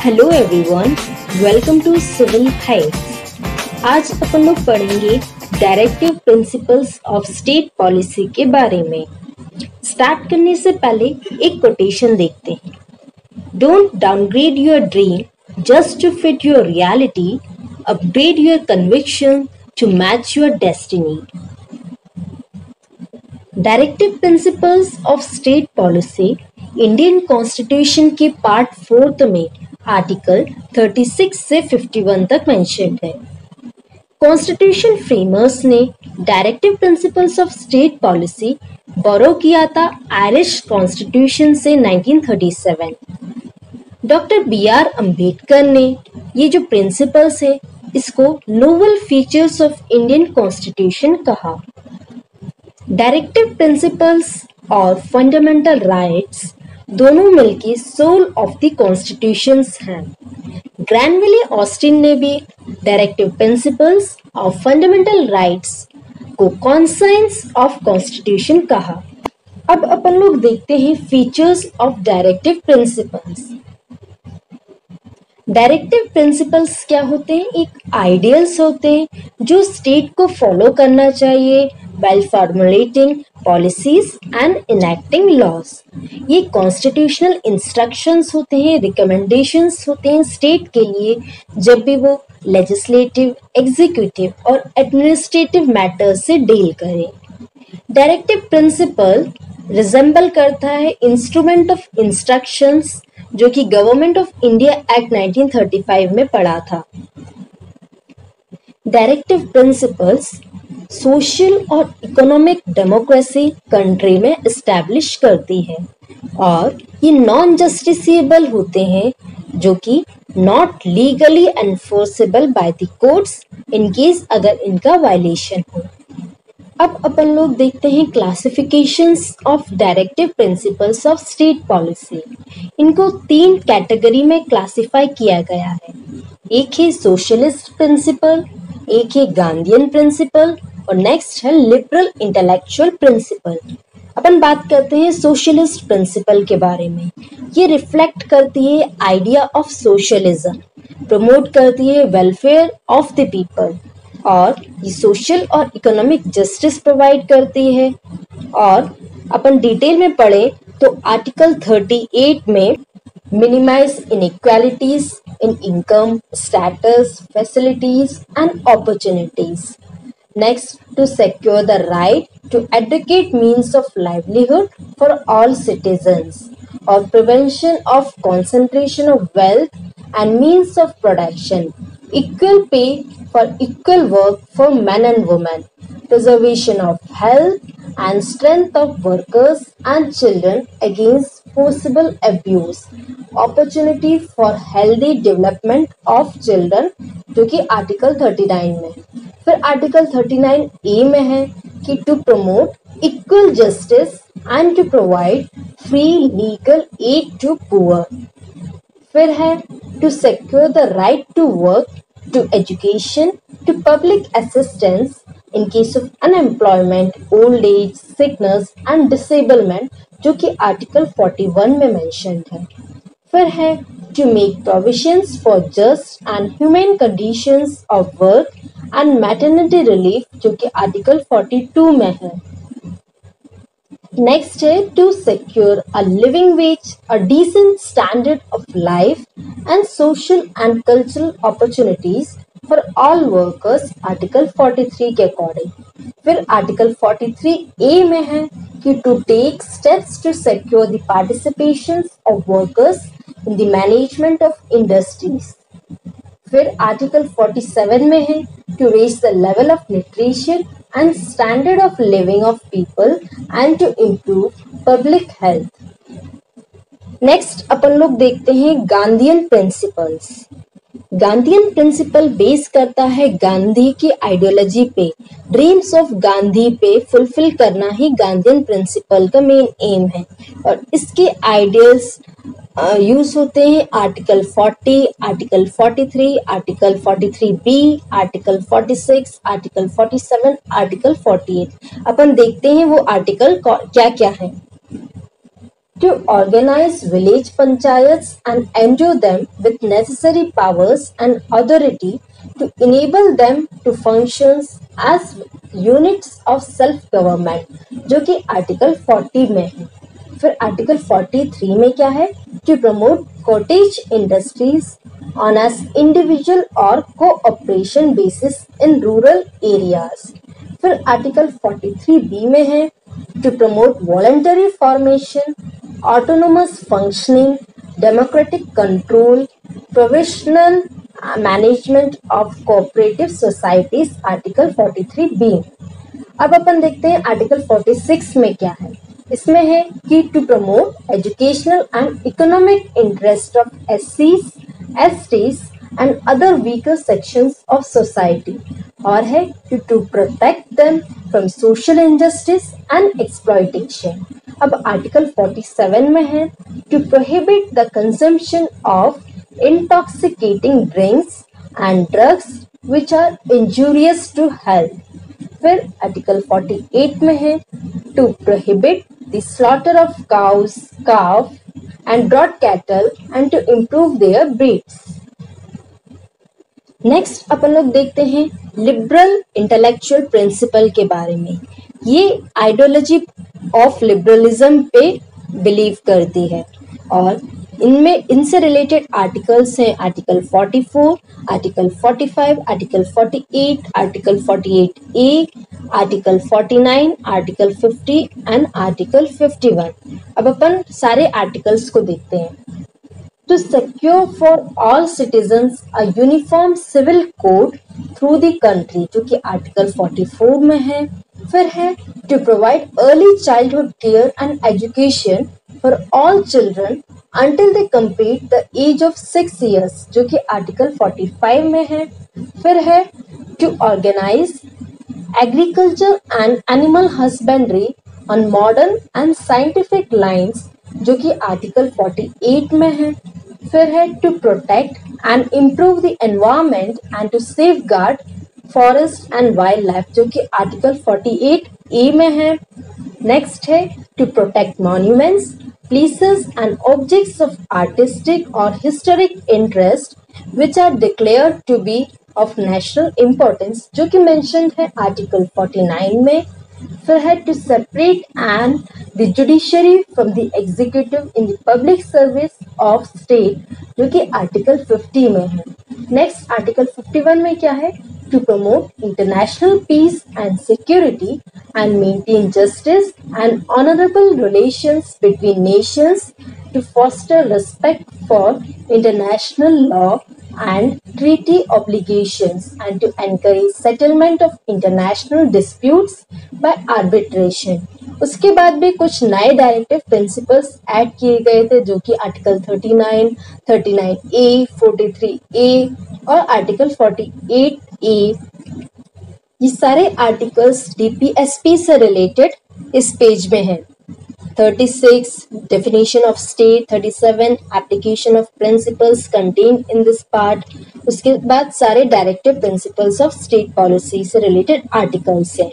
Hello everyone, welcome to Civil Heights. आज अपन लोग पढ़ेंगे directive principles of state policy के बारे में। स्टार्ट करने से पहले एक कोटेशन देखते हैं। Don't downgrade your dream just to fit your reality, upgrade your conviction to match your destiny. Directive principles of state policy Indian constitution के पार्ट 4 में आर्टिकल 36 से 51 तक मेंशन्ड है। कॉन्स्टिट्यूशन फ्रेमर्स ने directive principles of state policy borrow किया था Irish constitution से 1937। Doctor B R. Ambedkar ने ये जो प्रिंसिपल्स है इसको novel features of Indian constitution कहा। डायरेक्टिव प्रिंसिपल्स और फंडामेंटल राइट्स दोनों मिलके सोल ऑफ द कॉन्स्टिट्यूशंस हैं। ग्रैनविले ऑस्टिन ने भी डायरेक्टिव प्रिंसिपल्स और फंडामेंटल राइट्स को कॉन्साइंस ऑफ कॉन्स्टिट्यूशन कहा। अब अपन लोग देखते हैं features of directive principles. Directive principles क्या होते हैं? एक आइडियल्स होते हैं जो स्टेट को फॉलो करना चाहिए while formulating policies and enacting laws। ये कॉन्स्टिट्यूशनल इंस्ट्रक्शंस होते हैं, रिकमेंडेशंस होते हैं स्टेट के लिए जब भी वो लेजिस्लेटिव, एग्जीक्यूटिव और एडमिनिस्ट्रेटिव मैटर्स से डील करे। डायरेक्टिव प्रिंसिपल रिजेंबल करता है इंस्ट्रूमेंट ऑफ इंस्ट्रक्शंस जो कि गवर्नमेंट ऑफ इंडिया एक्ट 1935 में पढ़ा था। डायरेक्टिव प्रिंसिपल्स सोशल और इकोनॉमिक डेमोक्रेसी कंट्री में एस्टैब्लिश करती है और ये नॉन जस्टिसेबल होते हैं जो कि not legally enforceable by the courts in case अगर इनका वायलेशन हो। अब अपन लोग देखते हैं classifications of directive principles of state policy. इनको 3 कैटेगरी में क्लासिफाई किया गया है। एक है सोशलिस्ट प्रिंसिपल, एक है गांधीयन प्रिंसिपल और नेक्स्ट है लिबरल इंटेलेक्चुअल प्रिंसिपल। अपन बात करते हैं सोशलिस्ट प्रिंसिपल के बारे में। ये रिफ्लेक्ट करती है आइडिया ऑफ सोशलिज्म, प्रमोट करती है वेलफेयर ऑफ द पीपल और ये सोशल और इकोनॉमिक जस्टिस प्रोवाइड करती है। और अपन डिटेल में पढ़े तो आर्टिकल 38 में minimise inequalities in income, status, facilities and opportunities. Next, to secure the right to adequate means of livelihood for all citizens, or prevention of concentration of wealth and means of production, equal pay for equal work for men and women, preservation of health and strength of workers and children against forcible abuse, opportunity for healthy development of children जो कि article 39 में। फिर article 39A में है कि to promote equal justice and to provide free legal aid to poor. फिर है to secure the right to work, to education, to public assistance in case of unemployment, old age, sickness and disablement जो कि article 41 में mentioned है। फिर है to make provisions for just and humane conditions of work and maternity relief जो कि article 42 में है। नेक्स्ट है to secure a living wage, a decent standard of life and social and cultural opportunities for all workers article 43 के according. फिर article 43A में है कि to take steps to secure the participation of workers in the management of industries। फिर article 47 में है to raise the level of nutrition and standard of living of people and to improve public health। Next अपन लोग देखते हैं Gandhian principles. Gandhian principle base करता है गांधी की आइडियोलॉजी पे, ड्रीम्स ऑफ गांधी पे फुलफिल करना ही गांधीयन प्रिंसिपल का मेन एम है और इसके आइडियल्स यूज होते हैं article 40, article 43, article 43B, article 46, article 47, article 48। अपन देखते हैं वो आर्टिकल क्या क्या है। to organize village panchayats and endue them with necessary powers and authority to enable them to function as units of self government, जो कि आर्टिकल 40 में है। फिर आर्टिकल 43 में क्या है? To promote cottage industries on as individual और cooperation basis in rural areas. फिर आर्टिकल 43B में है to promote voluntary formation, autonomous functioning, democratic control, professional management of cooperative societies, article 43B। अब अपन देखते हैं आर्टिकल 46 में क्या है। इसमें है कि to promote educational and economic interest of एससीज, STs and other weaker sections of society, और है to protect them from social injustice and exploitation. अब आर्टिकल 47 में है to prohibit the consumption of intoxicating drinks and drugs which are injurious to health. फिर article 48 में है to prohibit the slaughter of cows, calf and broad cattle and to improve their breeds। Next अपन लोग देखते हैं liberal intellectual principal के बारे में। ये आइडियोलॉजी ऑफ लिबरलिज्म पे बिलीव करती है और इनमें इनसे रिलेटेड आर्टिकल्स हैं article 44, article 45, article 48, article 48A, article 49, article 50 and article 51। अब अपन सारे आर्टिकल्स को देखते हैं। To secure for all citizens a uniform civil code through the country, जो कि आर्टिकल 44 में है। फिर है to provide early childhood care and education for all children until they complete the age of 6 years, जो कि आर्टिकल 45 में है। फिर है to organize agriculture and animal husbandry on modern and scientific lines, जो कि आर्टिकल 48 में है। फिर है to protect and improve the environment and to safeguard forest and wildlife, जो कि आर्टिकल 48A में है। नेक्स्ट है to protect monuments, places and objects of artistic or historic interest which are declared to be of national importance, जो कि mentioned है article 49 में। फिर है to separate and the judiciary from the executive in the public service of state, जो कि article 50 में है। नेक्स्ट आर्टिकल 51 में क्या है? to promote international peace and security and maintain justice and honorable relations between nations, to foster respect for international law and treaty obligations and to encourage settlement of international disputes by arbitration। उसके बाद भी कुछ नए directive principles add किए गए थे, जो कि आर्टिकल 39, 39A, 43A और आर्टिकल 48A। ये सारे आर्टिकल्स डीपीएसपी से रिलेटेड इस पेज में है। 36 definition of state, 37 application of principles contained in this part। उसके बाद सारे directive principles of state policy से रिलेटेड आर्टिकल्स हैं।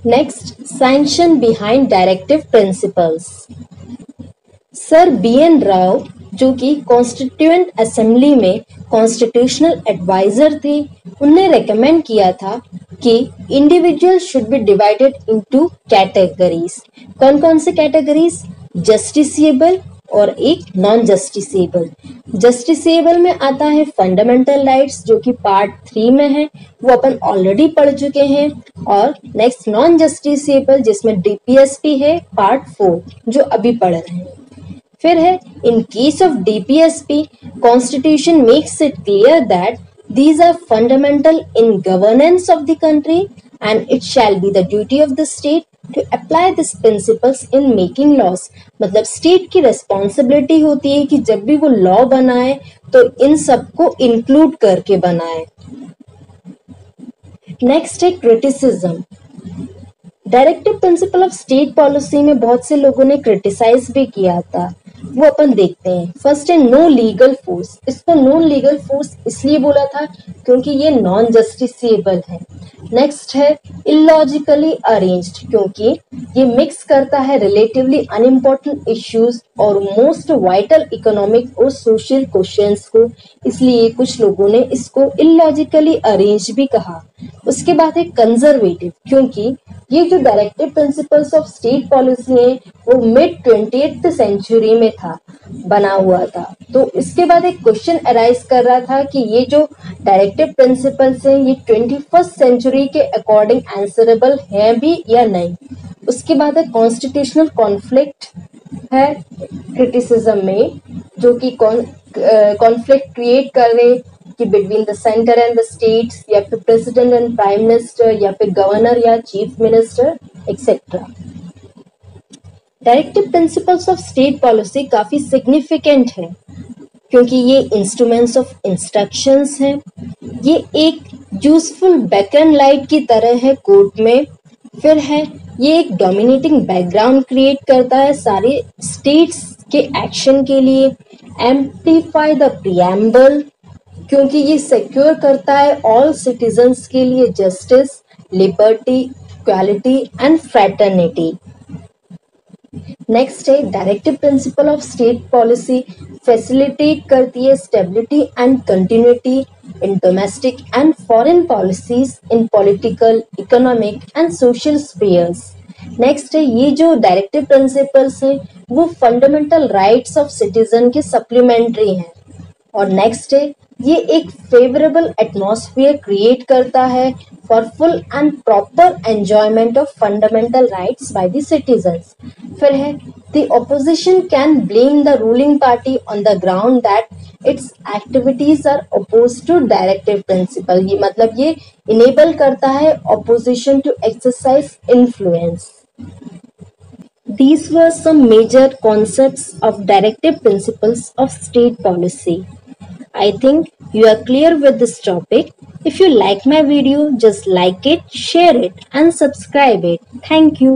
Next, sanction behind directive principles. Sir BN Rao, जो कि कॉन्स्टिट्यूएंट असेंबली में कॉन्स्टिट्यूशनल एडवाइजर थे, उनने रेकमेंड किया था कि individual should be divided into categories. कौन कौन से कैटेगरीज? जस्टिसेबल और एक नॉन जस्टिसेबल। जस्टिसेबल में आता है फंडामेंटल राइट्स, जो कि पार्ट 3 में है, वो अपन ऑलरेडी पढ़ चुके हैं। और नेक्स्ट नॉन जस्टिसेबल, जिसमें डीपीएसपी है, पार्ट 4, जो अभी पढ़ रहे हैं। फिर है इन case of DPSP, constitution makes it clear that these are fundamental in governance of the country and it shall be the duty of the state to apply these principles in making laws। मतलब state की responsibility होती है कि जब भी वो law बनाए तो इन सबको इंक्लूड करके बनाए। नेक्स्ट है criticism. Directive principle of state policy में बहुत से लोगों ने क्रिटिसाइज भी किया था। वो अपन देखते हैं। फर्स्ट है नो लीगल फोर्स। इसको नॉन लीगल फोर्स इसलिए बोला था क्योंकि ये नॉन जस्टिसेबल है। नेक्स्ट है इलॉजिकली अरेंज्ड, क्योंकि ये मिक्स करता है रिलेटिवली अनइम्पोर्टेंट इश्यूज और मोस्ट वाइटल इकोनॉमिक और सोशल क्वेश्चंस को, इसलिए कुछ लोगों ने इसको इलॉजिकली अरेंज भी कहा। उसके बाद है कंजर्वेटिव, क्योंकि ये जो directive principles of state policy है वो मिड 20th सेंचुरी में था, बना हुआ था। तो इसके बाद एक क्वेश्चन अराइज कर रहा था कि ये जो डायरेक्टिव प्रिंसिपल्स हैं ये 21st सेंचुरी के अकॉर्डिंग आंसरेबल है भी या नहीं। उसके बाद है कॉन्स्टिट्यूशनल कॉन्फ्लिक्ट है क्रिटिसिज्म में, जो कि कॉन्फ्लिक्ट क्रिएट कर रहे कि between the centre and the states, या फिर प्रेसिडेंट एंड प्राइम मिनिस्टर, या फिर गवर्नर या chief minister etcetera. Directive principles of state policy काफी सिग्निफिकेंट है क्योंकि ये इंस्ट्रूमेंट्स ऑफ इंस्ट्रक्शंस हैं। ये एक यूजफुल बैकग्राउंड लाइट की तरह है कोर्ट में। फिर है ये एक डोमिनेटिंग बैकग्राउंड क्रिएट करता है सारे स्टेट्स के एक्शन के लिए। एम्प्लीफाई द प्रीएम्बल, क्योंकि ये सिक्योर करता है ऑल सिटीजन्स के लिए justice, liberty, equality and fraternity. Next है directive principle of state policy facilitate करती है stability and continuity in domestic and foreign policies in political, economic and social spheres. Next है ये जो डायरेक्टिव प्रिंसिपल्स हैं वो फंडामेंटल राइट्स ऑफ सिटीजन के supplementary हैं। और नेक्स्ट है ये एक फेवरेबल एटमॉस्फेयर क्रिएट करता है for full and proper enjoyment of fundamental rights by the citizens. फिर है the opposition can blame the ruling party on the ground that its activities are oppose to directive principle. ये मतलब ये enable करता है opposition to exercise influence. These were some major concepts of directive principles of state policy. I think you are clear with this topic. If you like my video, just like it, share it and subscribe it. Thank you.